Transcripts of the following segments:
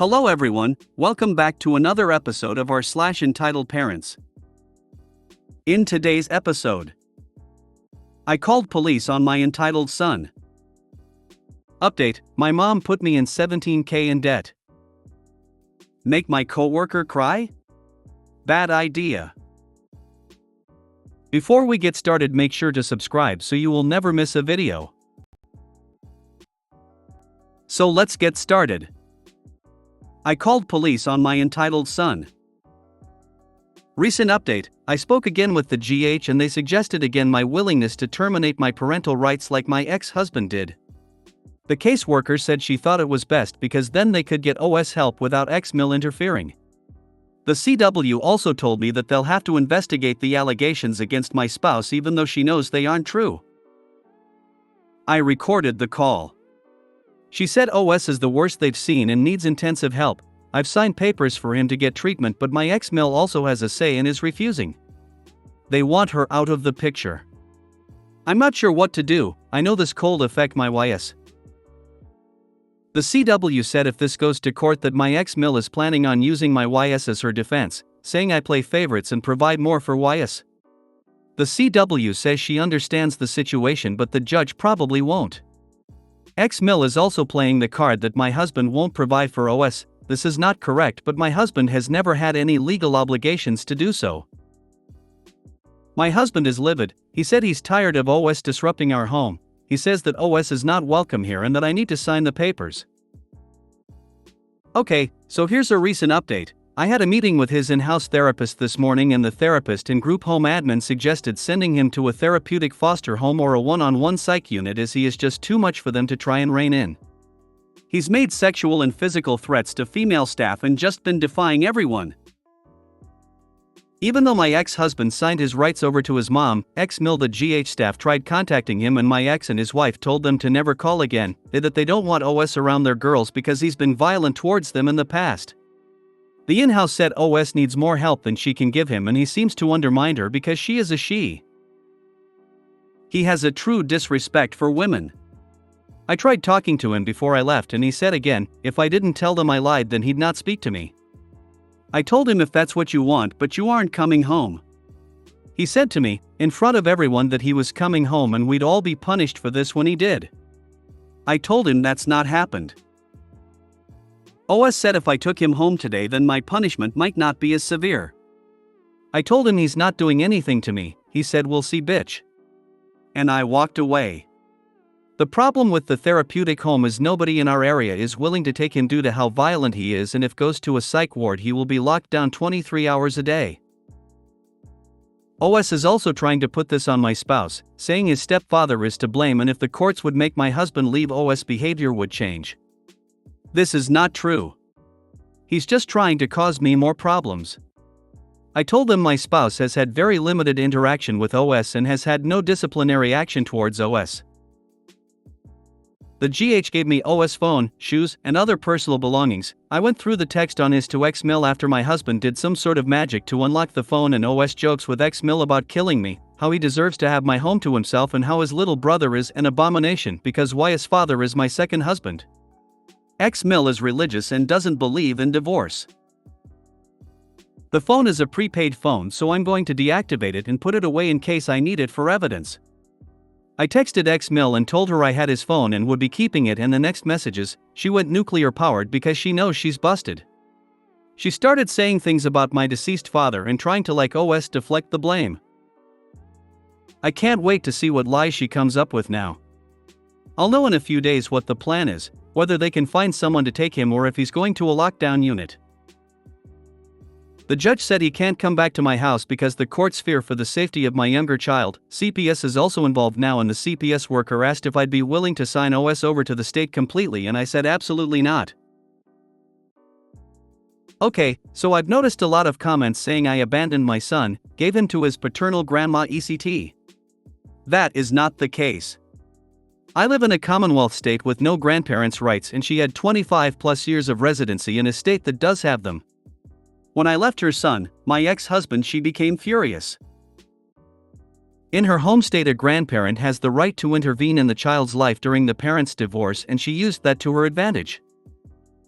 Hello everyone, welcome back to another episode of our entitled parents. In today's episode, I called police on my entitled son. Update, my mom put me in $17,000 in debt. Make my coworker cry? Bad idea. Before we get started, make sure to subscribe so you will never miss a video. So let's get started. I called police on my entitled son. Recent update, I spoke again with the GH and they suggested again my willingness to terminate my parental rights like my ex-husband did. The caseworker said she thought it was best because then they could get OS help without ex-mill interfering. The CW also told me that they'll have to investigate the allegations against my spouse even though she knows they aren't true. I recorded the call. She said OS is the worst they've seen and needs intensive help. I've signed papers for him to get treatment, but my ex-mill also has a say and is refusing. They want her out of the picture. I'm not sure what to do. I know this cold affect my YS. The CW said if this goes to court that my ex-mill is planning on using my YS as her defense, saying I play favorites and provide more for YS. The CW says she understands the situation but the judge probably won't. Ex-mill is also playing the card that my husband won't provide for OS. This is not correct, but my husband has never had any legal obligations to do so. My husband is livid. He said he's tired of OS disrupting our home. He says that OS is not welcome here and that I need to sign the papers. Okay, so here's a recent update. I had a meeting with his in-house therapist this morning and the therapist and group home admin suggested sending him to a therapeutic foster home or a one-on-one psych unit as he is just too much for them to try and rein in. He's made sexual and physical threats to female staff and just been defying everyone. Even though my ex-husband signed his rights over to his mom, ex-mill the GH staff tried contacting him and my ex and his wife told them to never call again, that they don't want OS around their girls because he's been violent towards them in the past. The in-house said OS needs more help than she can give him and he seems to undermine her because she is a she. He has a true disrespect for women. I tried talking to him before I left and he said again, if I didn't tell them I lied then he'd not speak to me. I told him if that's what you want but you aren't coming home. He said to me, in front of everyone, that he was coming home and we'd all be punished for this when he did. I told him that's not happened. OS said if I took him home today then my punishment might not be as severe. I told him he's not doing anything to me. He said we'll see, bitch. And I walked away. The problem with the therapeutic home is nobody in our area is willing to take him due to how violent he is, and if goes to a psych ward he will be locked down 23 hours a day. OS is also trying to put this on my spouse, saying his stepfather is to blame and if the courts would make my husband leave OS behavior would change. This is not true. He's just trying to cause me more problems. I told them my spouse has had very limited interaction with OS and has had no disciplinary action towards OS. The GH gave me OS phone, shoes, and other personal belongings. I went through the text on his to ex-mill after my husband did some sort of magic to unlock the phone, and OS jokes with ex-mill about killing me, how he deserves to have my home to himself and how his little brother is an abomination because his father is my second husband. Ex-mill is religious and doesn't believe in divorce. The phone is a prepaid phone, so I'm going to deactivate it and put it away in case I need it for evidence. I texted ex-mill and told her I had his phone and would be keeping it, and the next messages, she went nuclear powered because she knows she's busted. She started saying things about my deceased father and trying to OS deflect the blame. I can't wait to see what lies she comes up with now. I'll know in a few days what the plan is, whether they can find someone to take him or if he's going to a lockdown unit. The judge said he can't come back to my house because the courts fear for the safety of my younger child. CPS is also involved now, and the CPS worker asked if I'd be willing to sign OS over to the state completely and I said absolutely not. Okay, so I've noticed a lot of comments saying I abandoned my son, gave him to his paternal grandma ECT. That is not the case. I live in a Commonwealth state with no grandparents' rights and she had 25 plus years of residency in a state that does have them. When I left her son, my ex-husband, she became furious. In her home state, a grandparent has the right to intervene in the child's life during the parent's divorce, and she used that to her advantage.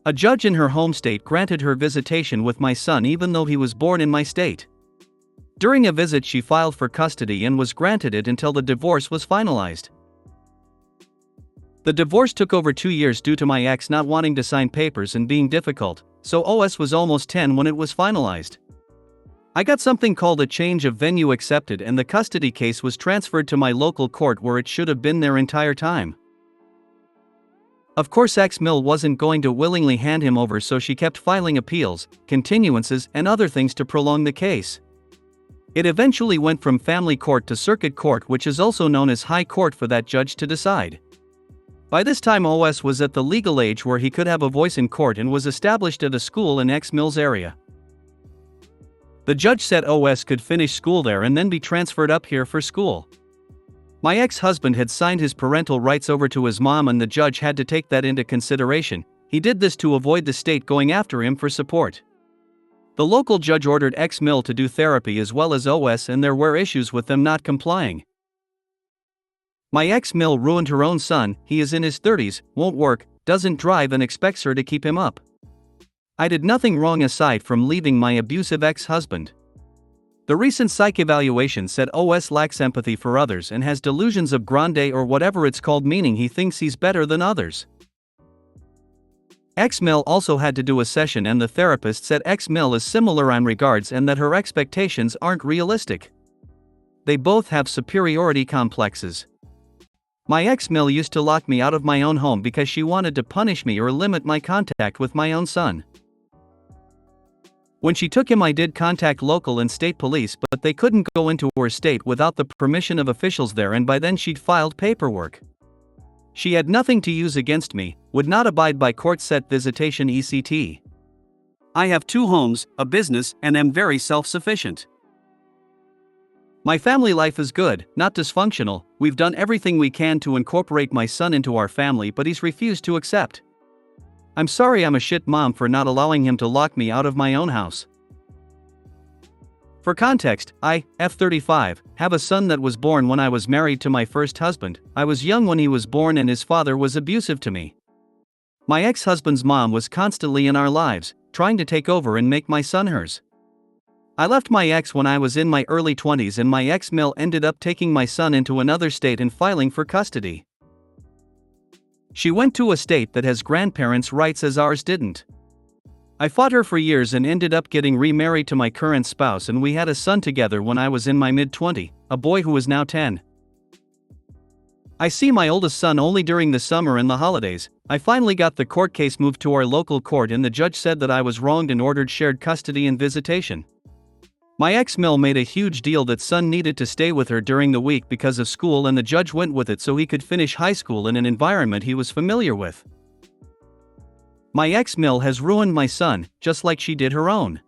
A judge in her home state granted her visitation with my son even though he was born in my state. During a visit, she filed for custody and was granted it until the divorce was finalized. The divorce took over 2 years due to my ex not wanting to sign papers and being difficult, so OS was almost 10 when it was finalized. I got something called a change of venue accepted and the custody case was transferred to my local court where it should have been their entire time. Of course, ex-Mill wasn't going to willingly hand him over, so she kept filing appeals, continuances, and other things to prolong the case. It eventually went from family court to circuit court, which is also known as high court, for that judge to decide. By this time, OS was at the legal age where he could have a voice in court and was established at a school in ex-Mill's area. The judge said OS could finish school there and then be transferred up here for school. My ex-husband had signed his parental rights over to his mom and the judge had to take that into consideration. He did this to avoid the state going after him for support. The local judge ordered ex-Mill to do therapy as well as OS, and there were issues with them not complying. My ex-Mill ruined her own son. He is in his 30s, won't work, doesn't drive, and expects her to keep him up. I did nothing wrong aside from leaving my abusive ex-husband. The recent psych evaluation said OS lacks empathy for others and has delusions of grandeur or whatever it's called, meaning he thinks he's better than others. Ex-Mill also had to do a session and the therapist said ex-Mill is similar in regards and that her expectations aren't realistic. They both have superiority complexes. My ex-Mill used to lock me out of my own home because she wanted to punish me or limit my contact with my own son. When she took him, I did contact local and state police, but they couldn't go into her state without the permission of officials there, and by then she'd filed paperwork. She had nothing to use against me, would not abide by court-set visitation etc. I have 2 homes, a business, and am very self-sufficient. My family life is good, not dysfunctional. We've done everything we can to incorporate my son into our family, but he's refused to accept. I'm sorry I'm a shit mom for not allowing him to lock me out of my own house. For context, I, F35, have a son that was born when I was married to my first husband. I was young when he was born and his father was abusive to me. My ex-husband's mom was constantly in our lives, trying to take over and make my son hers. I left my ex when I was in my early 20s and my ex-Mill ended up taking my son into another state and filing for custody. She went to a state that has grandparents' rights as ours didn't. I fought her for years and ended up getting remarried to my current spouse, and we had a son together when I was in my mid-20s, a boy who is now 10. I see my oldest son only during the summer and the holidays. I finally got the court case moved to our local court and the judge said that I was wronged and ordered shared custody and visitation. My ex-Mill made a huge deal that son needed to stay with her during the week because of school, and the judge went with it so he could finish high school in an environment he was familiar with. My ex-Mill has ruined my son, just like she did her own.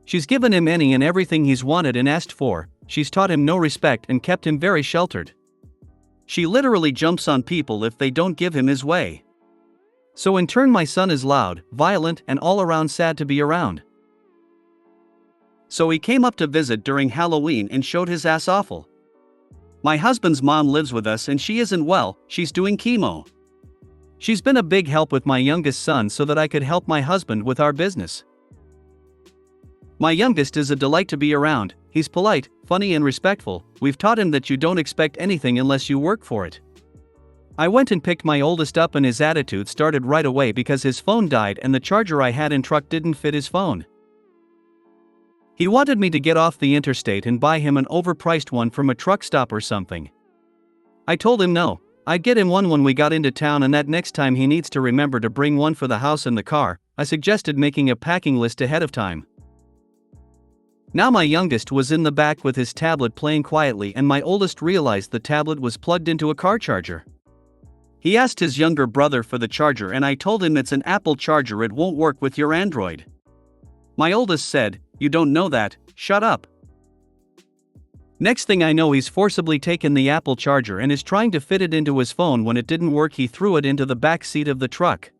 She's given him any and everything he's wanted and asked for. She's taught him no respect and kept him very sheltered. She literally jumps on people if they don't give him his way. So in turn, my son is loud, violent, and all around sad to be around. So he came up to visit during Halloween and showed his ass awful. My husband's mom lives with us and she isn't well, she's doing chemo. She's been a big help with my youngest son so that I could help my husband with our business. My youngest is a delight to be around. He's polite, funny, and respectful. We've taught him that you don't expect anything unless you work for it. I went and picked my oldest up and his attitude started right away because his phone died and the charger I had in truck didn't fit his phone. He wanted me to get off the interstate and buy him an overpriced one from a truck stop or something. I told him no, I'd get him one when we got into town and that next time he needs to remember to bring one for the house and the car. I suggested making a packing list ahead of time. Now my youngest was in the back with his tablet playing quietly and my oldest realized the tablet was plugged into a car charger. He asked his younger brother for the charger and I told him it's an Apple charger, it won't work with your Android. My oldest said, "You don't know that, shut up." Next thing I know, he's forcibly taken the Apple charger and is trying to fit it into his phone. When it didn't work, he threw it into the back seat of the truck.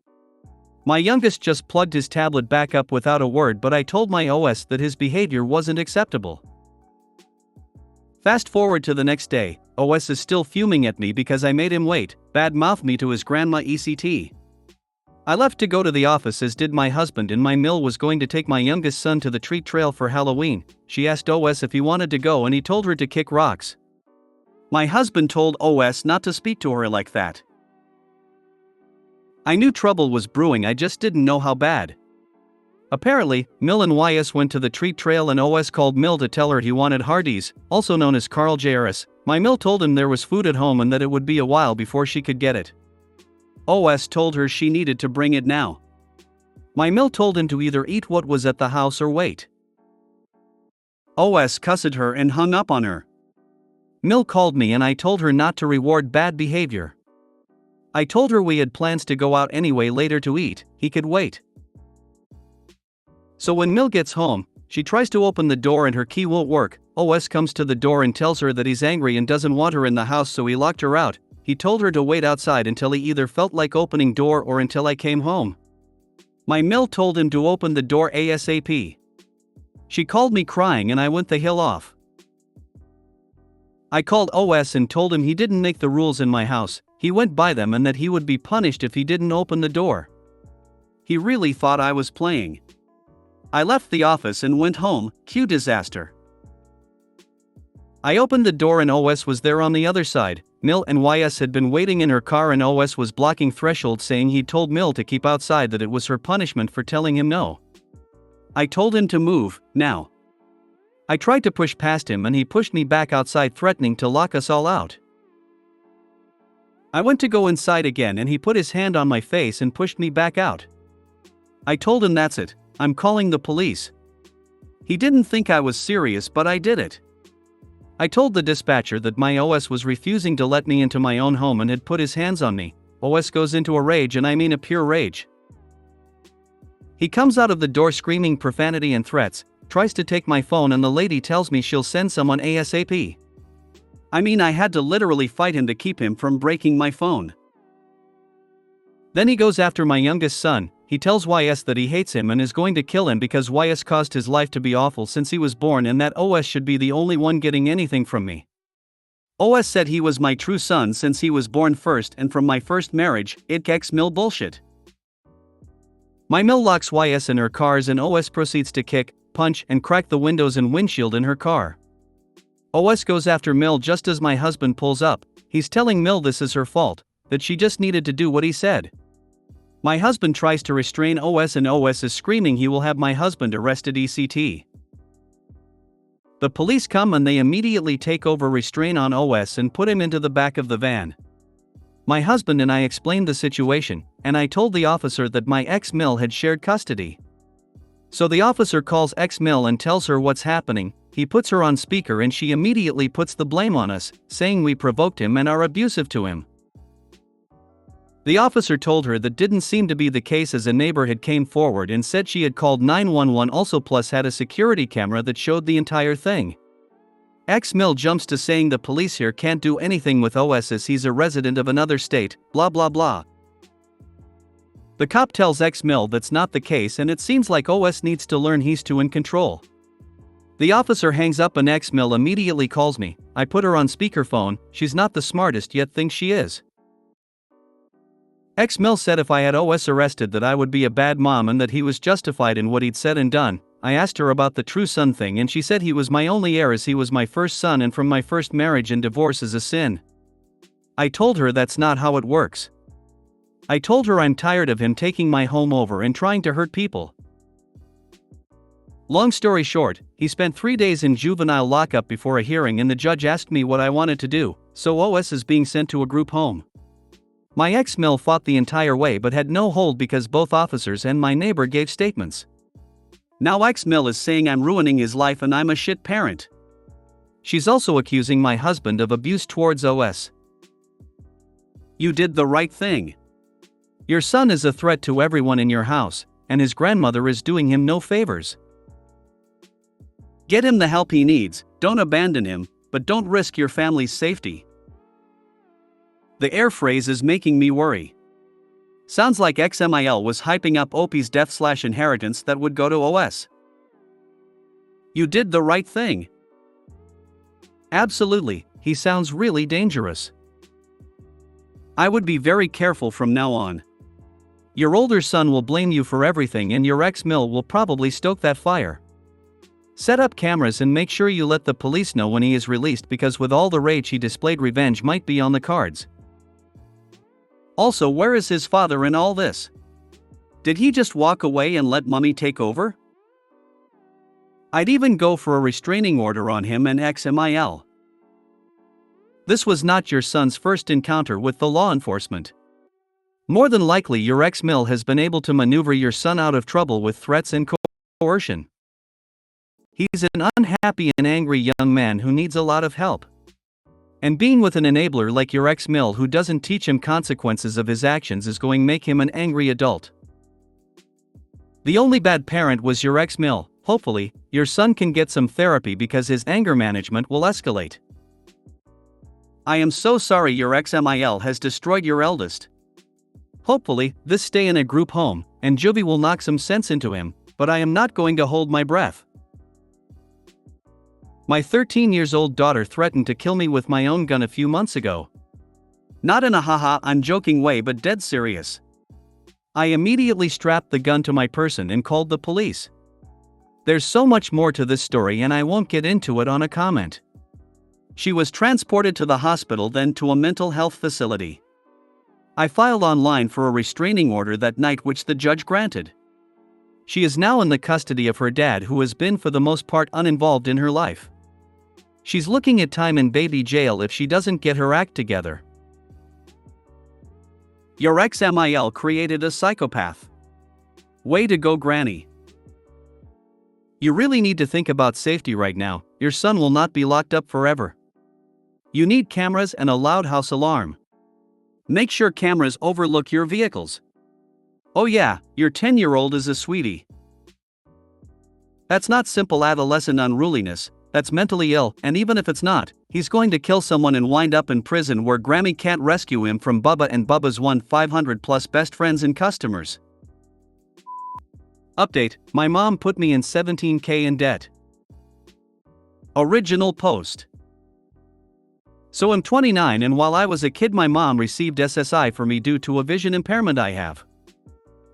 My youngest just plugged his tablet back up without a word, but I told my OS that his behavior wasn't acceptable. Fast forward to the next day, OS is still fuming at me because I made him wait, bad-mouthed me to his grandma etc. I left to go to the office, as did my husband, and my Mill was going to take my youngest son to the treat trail for Halloween. She asked OS if he wanted to go and he told her to kick rocks. My husband told OS not to speak to her like that. I knew trouble was brewing, I just didn't know how bad. Apparently, Mill and YS went to the treat trail and OS called Mill to tell her he wanted Hardee's, also known as Carl Jrs. My Mill told him there was food at home and that it would be a while before she could get it. OS told her she needed to bring it now. My Mill told him to either eat what was at the house or wait. OS cussed her and hung up on her. Mill called me and I told her not to reward bad behavior. I told her we had plans to go out anyway later to eat, he could wait. So when Mill gets home, she tries to open the door and her key won't work. OS comes to the door and tells her that he's angry and doesn't want her in the house, so he locked her out. He told her to wait outside until he either felt like opening door or until I came home. My Mill told him to open the door ASAP. She called me crying and I went the hell off. I called OS and told him he didn't make the rules in my house, he went by them, and that he would be punished if he didn't open the door. He really thought I was playing. I left the office and went home. Cue disaster. I opened the door and OS was there on the other side. Mill and YS had been waiting in her car and OS was blocking threshold, saying he'd told Mill to keep outside, that it was her punishment for telling him no. I told him to move, now. I tried to push past him and he pushed me back outside, threatening to lock us all out. I went to go inside again and he put his hand on my face and pushed me back out. I told him that's it, I'm calling the police. He didn't think I was serious, but I did it. I told the dispatcher that my OS was refusing to let me into my own home and had put his hands on me. OS goes into a rage, and I mean a pure rage. He comes out of the door screaming profanity and threats, tries to take my phone, and the lady tells me she'll send someone ASAP. I mean, I had to literally fight him to keep him from breaking my phone. Then he goes after my youngest son. He tells YS that he hates him and is going to kill him because YS caused his life to be awful since he was born, and that OS should be the only one getting anything from me. OS said he was my true son since he was born first and from my first marriage. It Mill bullshit. My Mill locks YS in her cars and OS proceeds to kick, punch, and crack the windows and windshield in her car. OS goes after Mill just as my husband pulls up. He's telling Mill this is her fault, that she just needed to do what he said. My husband tries to restrain OS and OS is screaming he will have my husband arrested ECT. The police come and they immediately take over restraint on OS and put him into the back of the van. My husband and I explained the situation, and I told the officer that my ex-Mill had shared custody. So the officer calls ex-Mill and tells her what's happening. He puts her on speaker and she immediately puts the blame on us, saying we provoked him and are abusive to him. The officer told her that didn't seem to be the case, as a neighbor had came forward and said she had called 911 also, plus had a security camera that showed the entire thing. Ex-Mill jumps to saying the police here can't do anything with OS as he's a resident of another state, blah blah blah. The cop tells ex-Mill that's not the case and it seems like OS needs to learn he's too in control. The officer hangs up and ex-Mill immediately calls me. I put her on speakerphone. She's not the smartest yet thinks she is. Ex-Mill said if I had OS arrested that I would be a bad mom and that he was justified in what he'd said and done. I asked her about the true son thing and she said he was my only heir as he was my first son and from my first marriage and divorce is a sin. I told her that's not how it works. I told her I'm tired of him taking my home over and trying to hurt people. Long story short, he spent 3 days in juvenile lockup before a hearing and the judge asked me what I wanted to do, so OS is being sent to a group home. My ex-Mill fought the entire way but had no hold because both officers and my neighbor gave statements. Now ex-Mill is saying I'm ruining his life and I'm a shit parent. She's also accusing my husband of abuse towards OS. You did the right thing. Your son is a threat to everyone in your house, and his grandmother is doing him no favors. Get him the help he needs, don't abandon him, but don't risk your family's safety. The air phrase is making me worry. Sounds like XMIL was hyping up Opie's death/inheritance that would go to OS. You did the right thing. Absolutely, he sounds really dangerous. I would be very careful from now on. Your older son will blame you for everything and your ex-mill will probably stoke that fire. Set up cameras and make sure you let the police know when he is released, because with all the rage he displayed, revenge might be on the cards. Also, where is his father in all this? Did he just walk away and let mommy take over? I'd even go for a restraining order on him and ex-mill. This was not your son's first encounter with the law enforcement. More than likely your ex-mill has been able to maneuver your son out of trouble with threats and coercion. He's an unhappy and angry young man who needs a lot of help. And being with an enabler like your ex-mill who doesn't teach him consequences of his actions is going to make him an angry adult. The only bad parent was your ex-mill. Hopefully, your son can get some therapy because his anger management will escalate. I am so sorry your ex-mill has destroyed your eldest. Hopefully, this stay in a group home, and juvie will knock some sense into him, but I am not going to hold my breath. My 13-year-old daughter threatened to kill me with my own gun a few months ago. Not in a haha I'm joking way, but dead serious. I immediately strapped the gun to my person and called the police. There's so much more to this story and I won't get into it on a comment. She was transported to the hospital, then to a mental health facility. I filed online for a restraining order that night, which the judge granted. She is now in the custody of her dad, who has been for the most part uninvolved in her life. She's looking at time in baby jail if she doesn't get her act together. Your ex-mill created a psychopath. Way to go, Granny. You really need to think about safety right now. Your son will not be locked up forever. You need cameras and a loud house alarm. Make sure cameras overlook your vehicles. Oh yeah, your 10-year-old is a sweetie. That's not simple adolescent unruliness, that's mentally ill, and even if it's not, he's going to kill someone and wind up in prison where Grammy can't rescue him from Bubba and Bubba's 500 plus best friends and customers. Update: my mom put me in $17,000 in debt. Original post. So I'm 29, and while I was a kid my mom received SSI for me due to a vision impairment I have.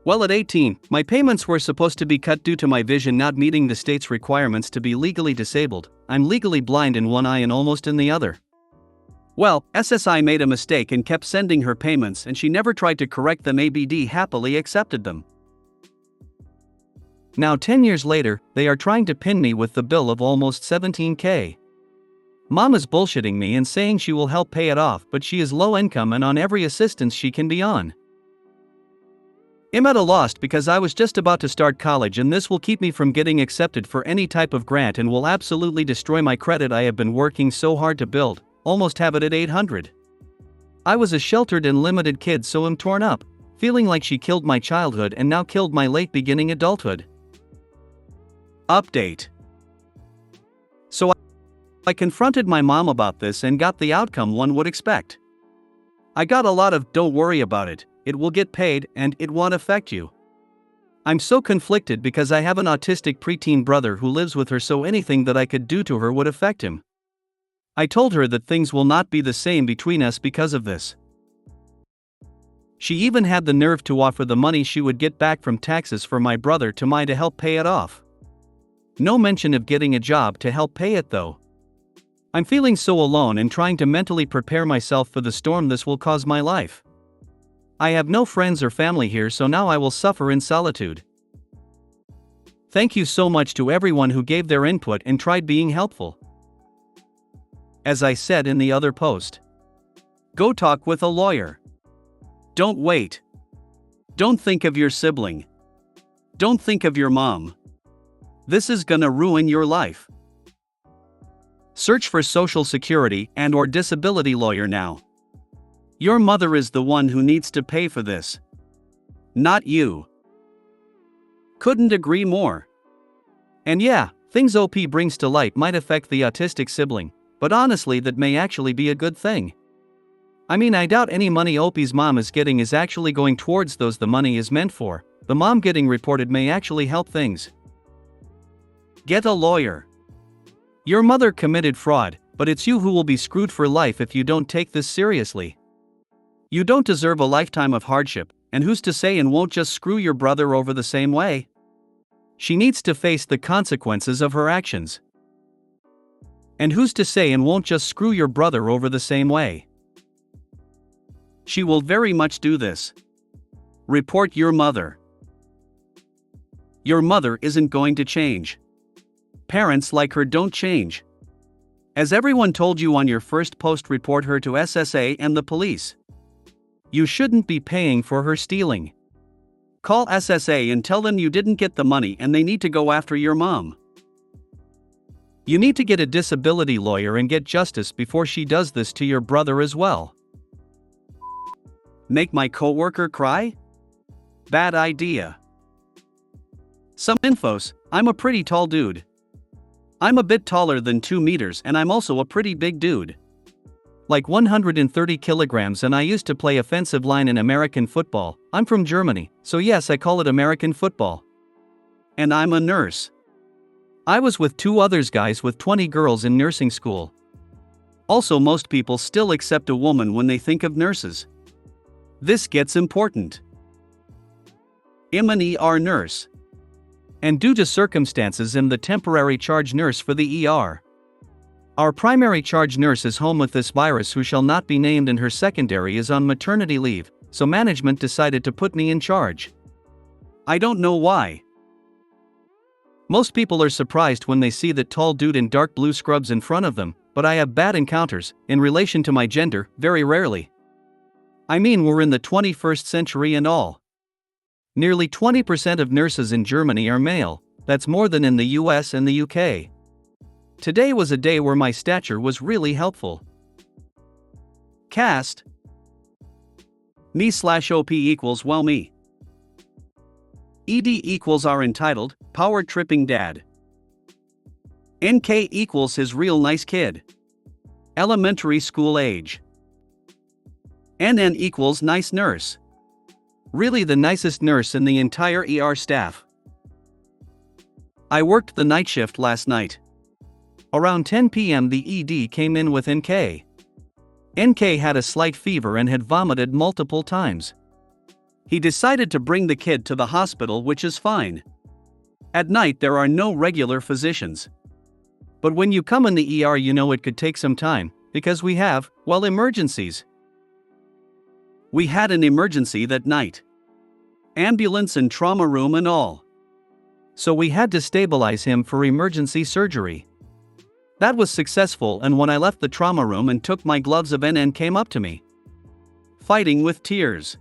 Well, at 18, my payments were supposed to be cut due to my vision not meeting the state's requirements to be legally disabled. I'm legally blind in one eye and almost in the other. Well, SSI made a mistake and kept sending her payments, and she never tried to correct them. ABD happily accepted them. Now 10 years later, they are trying to pin me with the bill of almost $17,000. Mom is bullshitting me and saying she will help pay it off, but she is low income and on every assistance she can be on. I'm at a loss because I was just about to start college, and this will keep me from getting accepted for any type of grant and will absolutely destroy my credit I have been working so hard to build, almost have it at 800. I was a sheltered and limited kid, so I'm torn up, feeling like she killed my childhood and now killed my late beginning adulthood. Update. So I confronted my mom about this and got the outcome one would expect. I got a lot of "don't worry about it, it will get paid, and it won't affect you." I'm so conflicted because I have an autistic preteen brother who lives with her, so anything that I could do to her would affect him. I told her that things will not be the same between us because of this. She even had the nerve to offer the money she would get back from taxes for my brother to me to help pay it off. No mention of getting a job to help pay it though. I'm feeling so alone and trying to mentally prepare myself for the storm this will cause my life. I have no friends or family here, so now I will suffer in solitude. Thank you so much to everyone who gave their input and tried being helpful. As I said in the other post, go talk with a lawyer. Don't wait. Don't think of your sibling. Don't think of your mom. This is gonna ruin your life. Search for Social Security and/or disability lawyer now. Your mother is the one who needs to pay for this, not you. Couldn't agree more. And yeah, things OP brings to light might affect the autistic sibling, but honestly that may actually be a good thing. I mean, I doubt any money OP's mom is getting is actually going towards those the money is meant for. The mom getting reported may actually help things. Get a lawyer. Your mother committed fraud, but it's you who will be screwed for life if you don't take this seriously. You don't deserve a lifetime of hardship, and who's to say and won't just screw your brother over the same way? She needs to face the consequences of her actions. And who's to say and won't just screw your brother over the same way? She will very much do this. Report your mother. Your mother isn't going to change. Parents like her don't change. As everyone told you on your first post, report her to SSA and the police. You shouldn't be paying for her stealing. Call SSA and tell them you didn't get the money and they need to go after your mom. You need to get a disability lawyer and get justice before she does this to your brother as well. Make my coworker cry? Bad idea. Some infos: I'm a pretty tall dude. I'm a bit taller than 2 meters and I'm also a pretty big dude. Like 130 kilograms, and I used to play offensive line in American football. I'm from Germany, so yes, I call it American football. And I'm a nurse. I was with 2 others guys with 20 girls in nursing school. Also, most people still accept a woman when they think of nurses. This gets important. I'm an ER nurse. And due to circumstances, I'm the temporary charge nurse for the ER. Our primary charge nurse is home with this virus who shall not be named, and her secondary is on maternity leave, so management decided to put me in charge. I don't know why. Most people are surprised when they see that tall dude in dark blue scrubs in front of them, but I have bad encounters, in relation to my gender, very rarely. I mean, we're in the 21st century and all. Nearly 20% of nurses in Germany are male. That's more than in the US and the UK. Today was a day where my stature was really helpful. Cast me/OP equals well me. ED equals our entitled, power-tripping dad. NK equals his real nice kid. Elementary school age. NN equals nice nurse. Really the nicest nurse in the entire ER staff. I worked the night shift last night. Around 10 p.m. the ED came in with NK. NK had a slight fever and had vomited multiple times. He decided to bring the kid to the hospital, which is fine. At night there are no regular physicians. But when you come in the ER, you know it could take some time, because we have, well, emergencies. We had an emergency that night. Ambulance and trauma room and all. So we had to stabilize him for emergency surgery. That was successful, and when I left the trauma room and took my gloves off, NN came up to me, fighting with tears.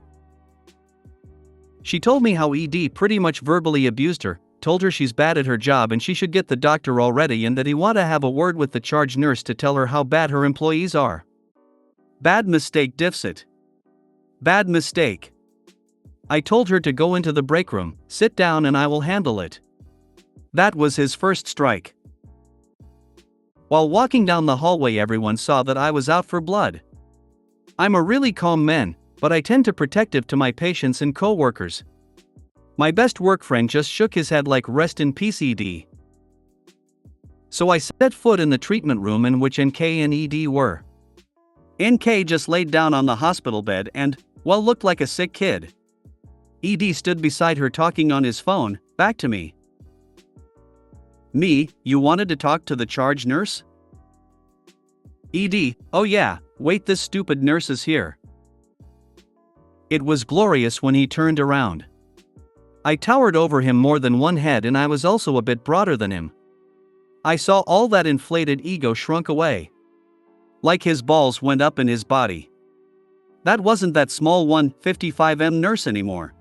She told me how ED pretty much verbally abused her, told her she's bad at her job and she should get the doctor already, and that he want to have a word with the charge nurse to tell her how bad her employees are. Bad mistake, Dipset. Bad mistake. I told her to go into the break room, sit down, and I will handle it. That was his first strike. While walking down the hallway, everyone saw that I was out for blood. I'm a really calm man, but I tend to protective to my patients and co-workers. My best work friend just shook his head like rest in peace, ED. So I set foot in the treatment room in which NK and ED were. NK just laid down on the hospital bed and, well, looked like a sick kid. ED stood beside her talking on his phone, back to me. Me, you wanted to talk to the charge nurse? ED, oh yeah, wait, this stupid nurse is here. It was glorious when he turned around. I towered over him more than one head, and I was also a bit broader than him. I saw all that inflated ego shrunk away. Like his balls went up in his body. That wasn't that small 155m nurse anymore.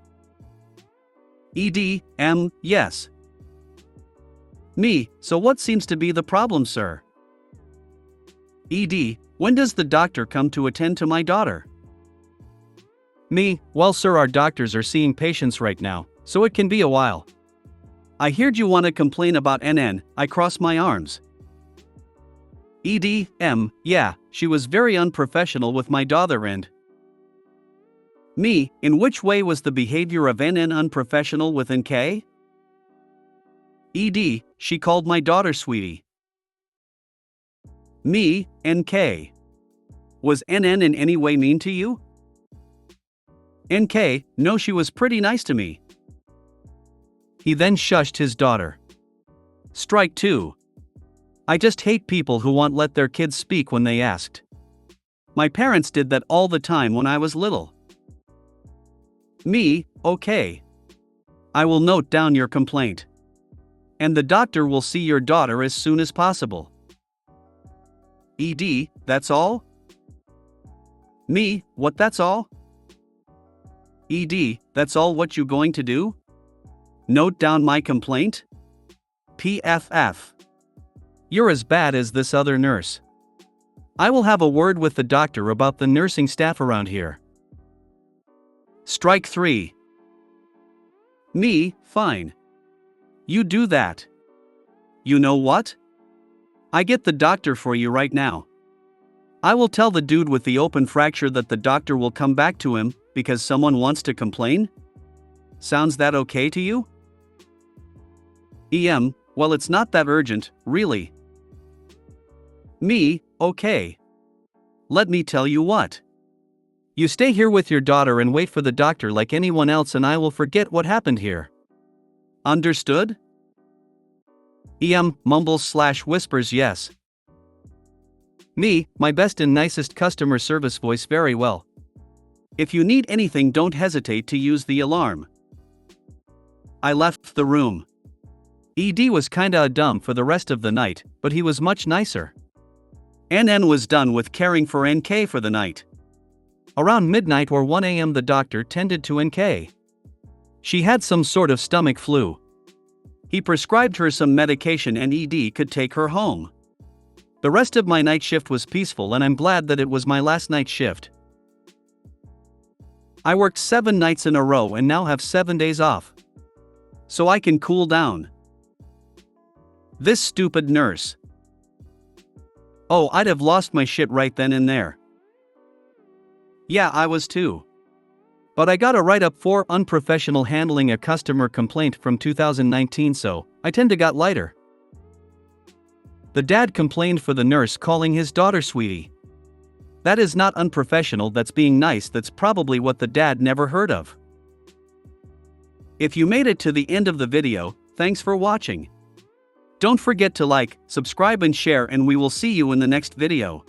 ED, yes. Me, so what seems to be the problem, sir? ED, when does the doctor come to attend to my daughter? Me, well sir, our doctors are seeing patients right now, so it can be a while. I heard you want to complain about NN, I cross my arms. ED, yeah, she was very unprofessional with my daughter and... Me, in which way was the behavior of NN unprofessional with NK? ED, she called my daughter sweetie. Me, NK. Was NN in any way mean to you? NK, no, she was pretty nice to me. He then shushed his daughter. Strike 2. I just hate people who won't let their kids speak when they asked. My parents did that all the time when I was little. Me, okay. I will note down your complaint. And the doctor will see your daughter as soon as possible. ED, that's all? Me, what, that's all? ED, that's all what you going to do? Note down my complaint? PFF. You're as bad as this other nurse. I will have a word with the doctor about the nursing staff around here. Strike 3. Me, fine. You do that. You know what? I get the doctor for you right now. I will tell the dude with the open fracture that the doctor will come back to him because someone wants to complain? Sounds that okay to you? EM, well, it's not that urgent, really. Me, okay. Let me tell you what. You stay here with your daughter and wait for the doctor like anyone else, and I will forget what happened here. Understood? EM mumbles/whispers yes. Me, my best and nicest customer service voice, very well. If you need anything, don't hesitate to use the alarm. I left the room. ED was kinda dumb for the rest of the night, but he was much nicer. NN was done with caring for NK for the night. Around midnight or 1 a.m. the doctor tended to NK. She had some sort of stomach flu. He prescribed her some medication and ED could take her home. The rest of my night shift was peaceful, and I'm glad that it was my last night shift. I worked 7 nights in a row and now have 7 days off. So I can cool down. This stupid nurse. Oh, I'd have lost my shit right then and there. Yeah, I was too. But I got a write-up for unprofessional handling a customer complaint from 2019, so I tend to got lighter. The dad complained for the nurse calling his daughter sweetie. That is not unprofessional, that's being nice. That's probably what the dad never heard of. If you made it to the end of the video, thanks for watching. Don't forget to like, subscribe and share, and we will see you in the next video.